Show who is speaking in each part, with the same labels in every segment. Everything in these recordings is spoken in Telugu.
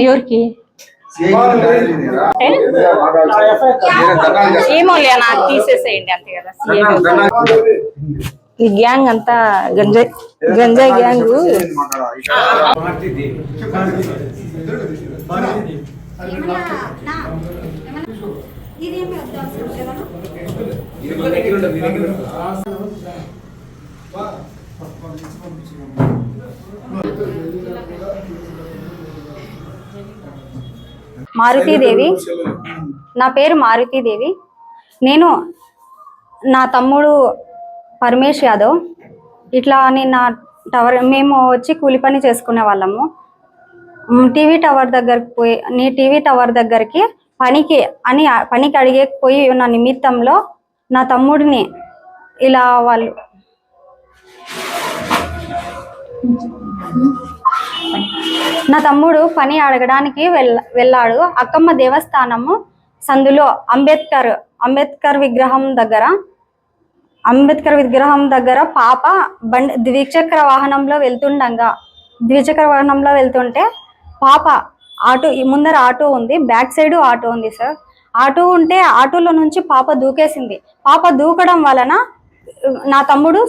Speaker 1: ఎవరికి ఏమో లే నాకు తీసేసేయండి అంతే కదా. ఈ గ్యాంగ్ అంతా గంజాయి గ్యాంగ్. మారుతీదేవి, నా పేరు మారుతీదేవి. నేను నా తమ్ముడు పరమేష్ యాదవ్ ఇట్లా నా టవర్ మేము వచ్చి కూలి పని చేసుకునే వాళ్ళము. టీవీ టవర్ దగ్గరికి పనికి అడిగేకపోయి ఉన్న నిమిత్తంలో నా తమ్ముడిని ఇలా వాళ్ళు నా తమ్ముడు పని అడగడానికి వెళ్ళాడు. అక్కమ్మ దేవస్థానము సందులో అంబేద్కర్ విగ్రహం దగ్గర పాప ద్విచక్ర వాహనంలో వెళ్తుంటే పాప ముందర ఆటో ఉంది, బ్యాక్ సైడ్ ఆటో ఉంది సార్. ఆటో ఉంటే ఆటోలో నుంచి పాప దూకేసింది. పాప దూకడం వలన నా తమ్ముడు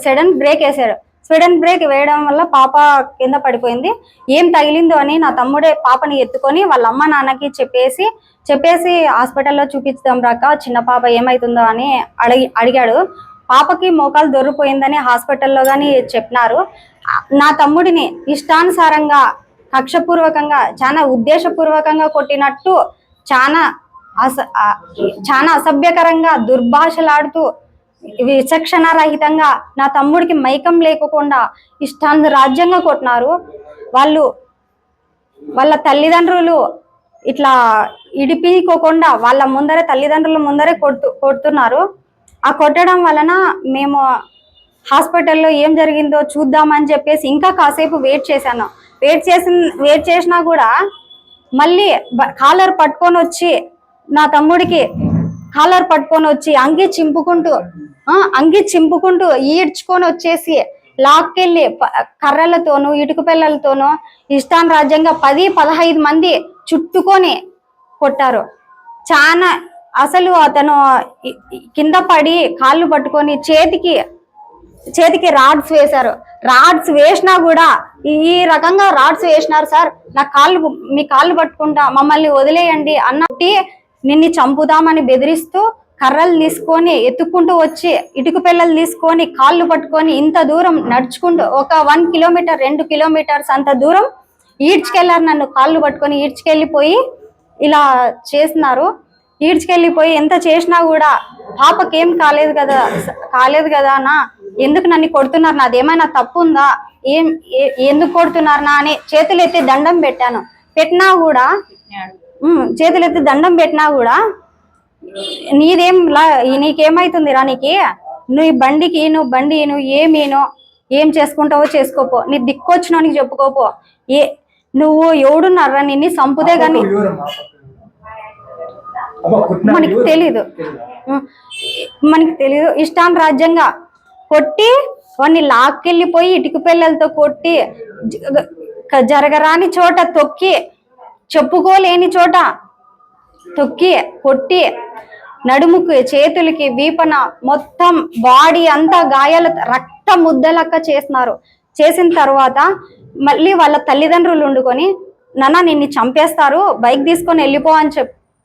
Speaker 1: సడన్ బ్రేక్ వేసాడు. సడన్ బ్రేక్ వేయడం వల్ల పాప కింద పడిపోయింది. ఏం తగిలిందో అని నా తమ్ముడే పాపని ఎత్తుకొని వాళ్ళ అమ్మ నాన్నకి చెప్పేసి హాస్పిటల్లో చూపించుదాం రాక చిన్న పాప ఏమైతుందో అని అడిగాడు. పాపకి మోకాలు దొరికిపోయిందని హాస్పిటల్లో కానీ చెప్పినారు. నా తమ్ముడిని ఇష్టానుసారంగా కక్షపూర్వకంగా చాలా ఉద్దేశపూర్వకంగా కొట్టినట్టు చాలా అసభ్యకరంగా దుర్భాషలాడుతూ విచక్షణ రహితంగా నా తమ్ముడికి మైకం లేకుండా రాజ్యంగా కొట్టినారు. వాళ్ళ తల్లిదండ్రులు ఇట్లా ఇడిపికోకుండా వాళ్ళ తల్లిదండ్రుల ముందరే కొడుతున్నారు. ఆ కొట్టడం వలన మేము హాస్పిటల్లో ఏం జరిగిందో చూద్దామని చెప్పేసి ఇంకా కాసేపు వెయిట్ చేసినా కూడా మళ్ళీ కాలర్ పట్టుకొని వచ్చి నా తమ్ముడికి అంగి చింపుకుంటూ ఈడ్చుకొని వచ్చేసి లాక్కెళ్ళి కర్రలతోనూ ఇటుక పిల్లలతోనూ ఇష్టానురాజ్యంగా 10-15 మంది చుట్టుకొని కొట్టారు. చాలా అసలు అతను కింద పడి కాళ్ళు పట్టుకొని చేతికి రాడ్స్ వేశారు. రాడ్స్ వేసినా కూడా ఈ రకంగా రాడ్స్ వేసినారు సార్. మీ కాళ్ళు పట్టుకుంటా మమ్మల్ని వదిలేయండి అన్నట్టు నిన్ను చంపుదామని బెదిరిస్తూ కర్రలు తీసుకొని ఎత్తుకుంటూ వచ్చి ఇటుక పిల్లలు తీసుకొని కాళ్ళు పట్టుకొని ఇంత దూరం నడుచుకుంటూ ఒక 1 కిలోమీటర్ 2 కిలోమీటర్స్ అంత దూరం ఈడ్చుకెళ్లారు. నన్ను కాళ్ళు పట్టుకొని ఈడ్చుకెళ్ళిపోయి ఇలా చేస్తున్నారు. ఈడ్చుకెళ్ళిపోయి ఎంత చేసినా కూడా పాపకేం కాలేదు కదా అన్న, ఎందుకు నన్ను కొడుతున్నారు, నాదేమైనా తప్పు ఉందా, ఎందుకు కొడుతున్నారు నా అని చేతులు ఎత్తి దండం పెట్టినా కూడా నీకేమైతుంది రా, నువ్వు బండి నువ్వు ఏం చేసుకుంటావో చేసుకోపో, నీ దిక్కొచ్చినోనికి చెప్పుకోపో, నువ్వు ఎవడున్నారా నిన్ను సంపుదే గాని మనకి తెలీదు. ఇష్టాన్ రాజ్యంగా కొట్టి వాడిని లాక్కెళ్ళిపోయి ఇటుక పిల్లలతో కొట్టి జరగరాని చోట తొక్కి చెప్పుకోలేని చోట తొక్కి కొట్టి నడుముకి చేతులకి వీపన మొత్తం బాడీ అంతా గాయాల రక్త ముద్దలక్క చేసిన తర్వాత మళ్ళీ వాళ్ళ తల్లిదండ్రులు ఉండుకొని నాన్న నిన్ను చంపేస్తారు, బైక్ తీసుకొని వెళ్ళిపో అని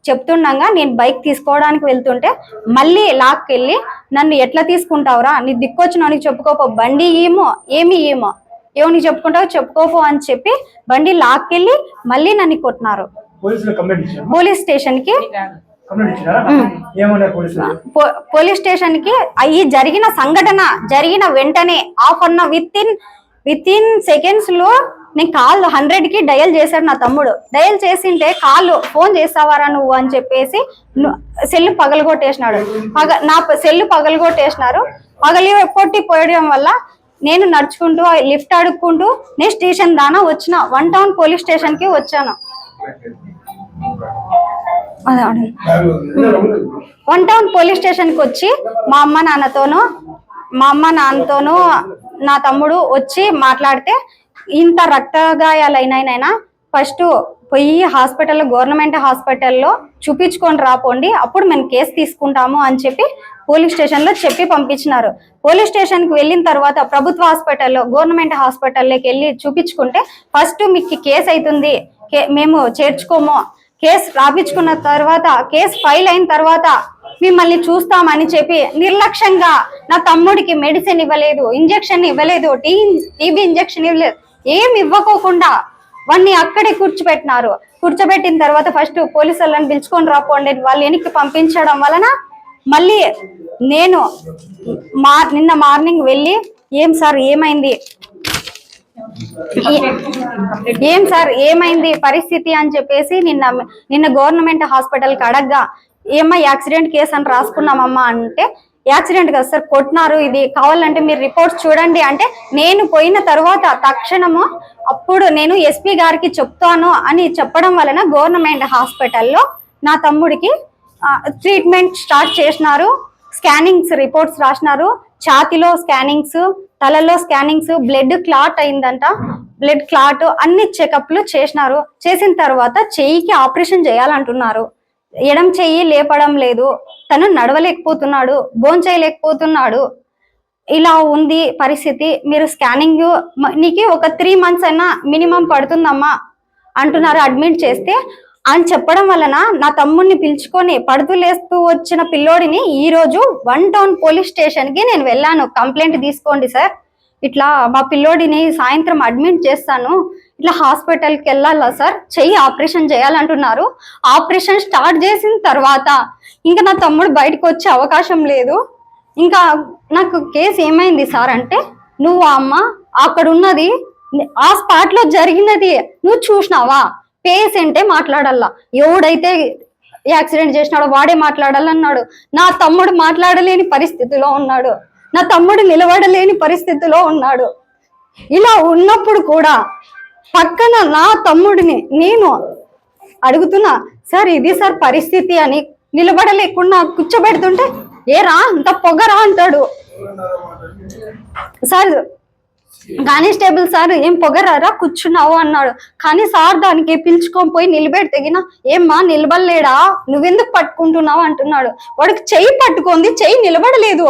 Speaker 1: చెప్తుండగా నేను బైక్ తీసుకోవడానికి వెళ్తుంటే మళ్ళీ లాక్కెళ్ళి నన్ను ఎట్లా తీసుకుంటావురా, నీ దిక్కొచ్చినోనికి చెప్పుకోపో, బండి ఏమో చెప్పుకుంటావు చెప్పుకోపో అని చెప్పి బండి లాక్కెళ్ళి మళ్ళీ నన్ను కొట్టినారు. పోలీస్ స్టేషన్ కి అయ్యి జరిగిన సంఘటన జరిగిన వెంటనే విత్ ఇన్ సెకండ్స్ లో నేను కాల్ 100కి డయల్ చేశాడు నా తమ్ముడు. డయల్ చేసింటే కాళ్ళు ఫోన్ చేస్తావారా నువ్వు అని చెప్పేసి సెల్లు పగలగొట్టేసినాడు. నా సెల్లు పగలగొట్టేసినారు. కొట్టిపోయడం వల్ల నేను నడుచుకుంటూ లిఫ్ట్ అడుక్కుంటూ నేను స్టేషన్ దానా వచ్చిన 1 టౌన్ పోలీస్ స్టేషన్ కి వచ్చాను. వన్ టౌన్ పోలీస్ స్టేషన్కి వచ్చి మా అమ్మ నాన్నతోనూ నా తమ్ముడు వచ్చి మాట్లాడితే ఇంత రక్త గాయాలైనా ఫస్ట్ పోయి హాస్పిటల్లో గవర్నమెంట్ హాస్పిటల్లో చూపించుకొని రాపోండి, అప్పుడు మేము కేసు తీసుకుంటాము అని చెప్పి పోలీస్ స్టేషన్లో చెప్పి పంపించినారు. పోలీస్ స్టేషన్కి వెళ్ళిన తర్వాత ప్రభుత్వ హాస్పిటల్లో గవర్నమెంట్ హాస్పిటల్లోకి వెళ్ళి చూపించుకుంటే ఫస్ట్ మీకు కేసు అవుతుంది, మేము చేర్చుకోము, కేసు రాపించుకున్న తర్వాత కేసు ఫైల్ అయిన తర్వాత మిమ్మల్ని చూస్తామని చెప్పి నిర్లక్ష్యంగా నా తమ్ముడికి మెడిసిన్ ఇవ్వలేదు, ఇంజెక్షన్ ఇవ్వలేదు, టీబీ ఇంజెక్షన్ ఇవ్వలేదు, ఏమి ఇవ్వకోకుండా వాడిని అక్కడే కూర్చోబెట్టిన తర్వాత ఫస్ట్ పోలీసు వాళ్ళని పిలుచుకొని రాపోండి వాళ్ళు వెనక్కి పంపించడం వలన మళ్ళీ నేను నిన్న మార్నింగ్ వెళ్ళి ఏం సార్ ఏమైంది పరిస్థితి అని చెప్పేసి నిన్న గవర్నమెంట్ హాస్పిటల్కి అడగ్గా ఏమ్మా యాక్సిడెంట్ కేసు అని రాసుకున్నామమ్మా అంటే యాక్సిడెంట్ కదా సార్ కొట్టినారు, ఇది కావాలంటే మీరు రిపోర్ట్స్ చూడండి అంటే నేను పోయిన తర్వాత తక్షణము అప్పుడు నేను ఎస్పీ గారికి చెప్తాను అని చెప్పడం వలన గవర్నమెంట్ హాస్పిటల్లో నా తమ్ముడికి ట్రీట్మెంట్ స్టార్ట్ చేసినారు. స్కానింగ్స్ రిపోర్ట్స్ రాసినారు, ఛాతిలో స్కానింగ్స్, తలలో స్కానింగ్స్, బ్లడ్ క్లాట్ అయిందంట, బ్లడ్ క్లాట్ అన్ని చెకప్లు చేసినారు. చేసిన తర్వాత చెయ్యికి ఆపరేషన్ చేయాలంటున్నారు. ఎడం చెయ్యి లేపడం లేదు, తను నడవలేకపోతున్నాడు, భోంచేయలేకపోతున్నాడు, ఇలా ఉంది పరిస్థితి. మీరు స్కానింగ్ నీకు ఒక 3 months అయినా మినిమం పడుతుందమ్మా అంటున్నారు అడ్మిట్ చేస్తే అని చెప్పడం వలన నా తమ్ముడిని పిలుచుకొని పడుతూ లేస్తూ వచ్చిన పిల్లోడిని ఈ రోజు వన్ టౌన్ పోలీస్ స్టేషన్కి నేను వెళ్ళాను. కంప్లైంట్ తీసుకోండి సార్, ఇట్లా మా పిల్లోడిని సాయంత్రం అడ్మిట్ చేస్తాను, ఇట్లా హాస్పిటల్కి వెళ్ళాలా సార్, చెయ్యి ఆపరేషన్ చేయాలంటున్నారు. ఆపరేషన్ స్టార్ట్ చేసిన తర్వాత ఇంకా నా తమ్ముడు బయటకు వచ్చే అవకాశం లేదు. ఇంకా నాకు కేసు ఏమైంది సార్ అంటే, నువ్వు అమ్మ అక్కడ ఉన్నది ఆ స్పాట్ లో జరిగినది నువ్వు చూసినావా, పేషెంటే మాట్లాడాలా, ఎవడైతే యాక్సిడెంట్ చేసినాడో వాడే మాట్లాడాలన్నాడు. నా తమ్ముడు మాట్లాడలేని పరిస్థితిలో ఉన్నాడు, నా తమ్ముడు నిలబడలేని పరిస్థితిలో ఉన్నాడు. ఇలా ఉన్నప్పుడు కూడా పక్కన నా తమ్ముడిని నేను అడుగుతున్నా, సార్ ఇది సార్ పరిస్థితి అని, నిలబడలేకుండా కూర్చోబెడుతుంటే ఏరా అంత పొగరా అంటాడు. సార్ కానిస్టేబుల్ సార్ ఏం పొగరారా కూర్చున్నావు అన్నాడు. కానీ సార్ దానికి పిలుచుకొని పోయి నిలబెడితే ఏమ్మా నిలబడలేడా, నువ్వెందుకు పట్టుకుంటున్నావు అంటున్నాడు. వాడికి చెయ్యి పట్టుకుంది, చెయ్యి నిలబడలేదు.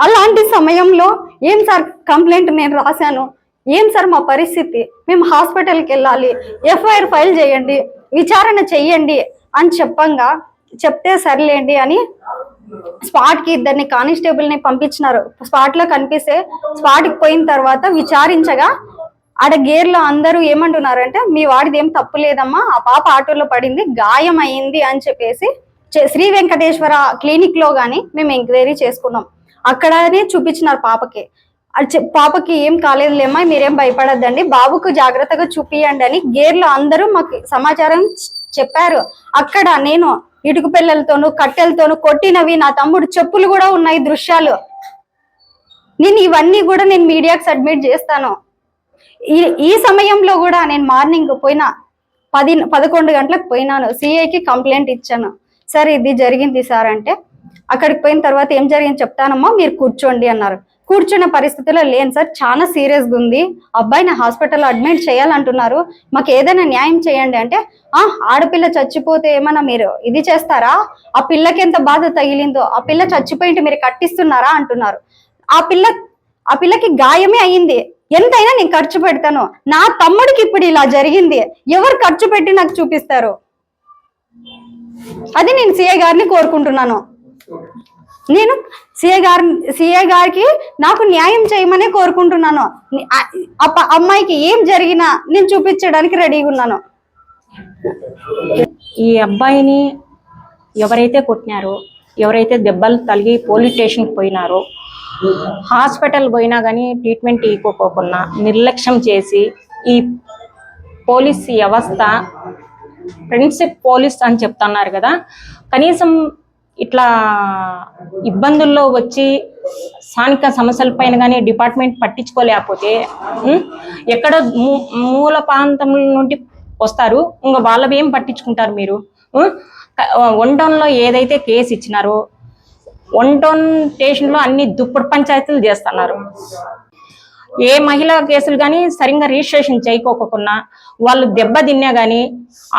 Speaker 1: అలాంటి సమయంలో ఏం సార్ కంప్లైంట్ నేను రాశాను, ఏం సార్ మా పరిస్థితి, మేము హాస్పిటల్కి వెళ్ళాలి, ఎఫ్ఐఆర్ ఫైల్ చేయండి, విచారణ చెయ్యండి అని చెప్తే సర్లేండి అని స్పాట్కి 2 కానిస్టేబుల్ని పంపించినారు. స్పాట్లో కనిపిస్తే స్పాట్కి పోయిన తర్వాత విచారించగా ఆడ గేర్లో అందరూ ఏమంటున్నారంటే, మీ వాడిది ఏం తప్పు లేదమ్మా, ఆ పాప ఆటోలో పడింది, గాయం అయింది అని చెప్పేసి శ్రీ వెంకటేశ్వర క్లినిక్ లో గాని మేము ఎంక్వైరీ చేసుకున్నాం. అక్కడనే చూపించినారు పాపకి ఏం కాలేదులేమ్మా, మీరేం భయపడద్దండి, బాబుకు జాగ్రత్తగా చూపియండి అని గేర్లో అందరూ మాకు సమాచారం చెప్పారు. అక్కడ నేను ఇటుక పిల్లలతోనూ కట్టెలతోనూ కొట్టినవి, నా తమ్ముడు చెప్పులు కూడా ఉన్నాయి దృశ్యాలు. నేను ఇవన్నీ కూడా నేను మీడియాకి సబ్మిట్ చేస్తాను. ఈ సమయంలో కూడా నేను మార్నింగ్ పోయినా 11 గంటలకు పోయినాను, సిఐకి కంప్లైంట్ ఇచ్చాను. సార్ ఇది జరిగింది సార్ అంటే, అక్కడికి పోయిన తర్వాత ఏం జరిగింది చెప్తానమ్మా మీరు కూర్చోండి అన్నారు. కూర్చున్న పరిస్థితిలో లేను సార్, చాలా సీరియస్గా ఉంది, అబ్బాయిని హాస్పిటల్లో అడ్మిట్ చేయాలంటున్నారు, మాకు ఏదైనా న్యాయం చేయండి అంటే, ఆడపిల్ల చచ్చిపోతే ఏమన్నా మీరు ఇది చేస్తారా, ఆ పిల్లకి ఎంత బాధ తగిలిందో, ఆ పిల్ల చచ్చిపోయింటే మీరు కట్టిస్తున్నారా అంటున్నారు. ఆ పిల్లకి గాయమే అయ్యింది, ఎంతైనా నేను ఖర్చు పెడతాను, నా తమ్ముడికి ఇప్పుడు ఇలా జరిగింది, ఎవరు ఖర్చు పెట్టి నాకు చూపిస్తారు, అది నేను సిఐ గారిని కోరుకుంటున్నాను. నేను సిఐ గారికి నాకు న్యాయం చేయమనే కోరుకుంటున్నాను. అమ్మాయికి ఏం జరిగినా నేను చూపించడానికి రెడీగా ఉన్నాను.
Speaker 2: ఈ అబ్బాయిని ఎవరైతే కొట్టినారో, ఎవరైతే దెబ్బలు తగిలి పోలీస్ స్టేషన్కి పోయినారో, హాస్పిటల్ పోయినా కానీ ట్రీట్మెంట్ ఇవ్వకోకుండా నిర్లక్ష్యం చేసి ఈ పోలీస్ వ్యవస్థ ఫ్రెండ్షిప్ పోలీస్ అని చెప్తున్నారు కదా, కనీసం ఇట్లా ఇబ్బందుల్లో వచ్చి స్థానిక సమస్యల పైన కానీ డిపార్ట్మెంట్ పట్టించుకోలేకపోతే, ఎక్కడ మూల ప్రాంతం నుండి వస్తారు, ఇంకా వాళ్ళవి ఏం పట్టించుకుంటారు మీరు? వన్ టౌన్లో ఏదైతే కేసు ఇచ్చినారో వన్ టౌన్ స్టేషన్లో అన్ని దుప్పటి పంచాయతీలు చేస్తున్నారు. ఏ మహిళా కేసులు కానీ సరిగ్గా రిజిస్ట్రేషన్ చేయకోకుండా వాళ్ళు దెబ్బ తిన్నా కానీ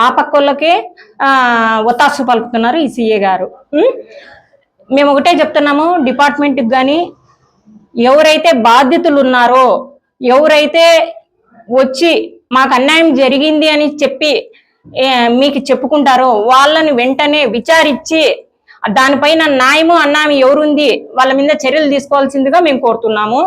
Speaker 2: ఆ పక్కోళ్ళకే ఒత్తాసు పలుకుతున్నారు ఈ సీఏ గారు. మేము ఒకటే చెప్తున్నాము, డిపార్ట్మెంట్కి కానీ ఎవరైతే బాధ్యతలు ఉన్నారో, ఎవరైతే వచ్చి మాకు అన్యాయం జరిగింది అని చెప్పి మీకు చెప్పుకుంటారో వాళ్ళని వెంటనే విచారించి దానిపైన న్యాయము అన్యాయం ఎవరుంది వాళ్ళ మీద చర్యలు తీసుకోవాల్సిందిగా మేము కోరుతున్నాము.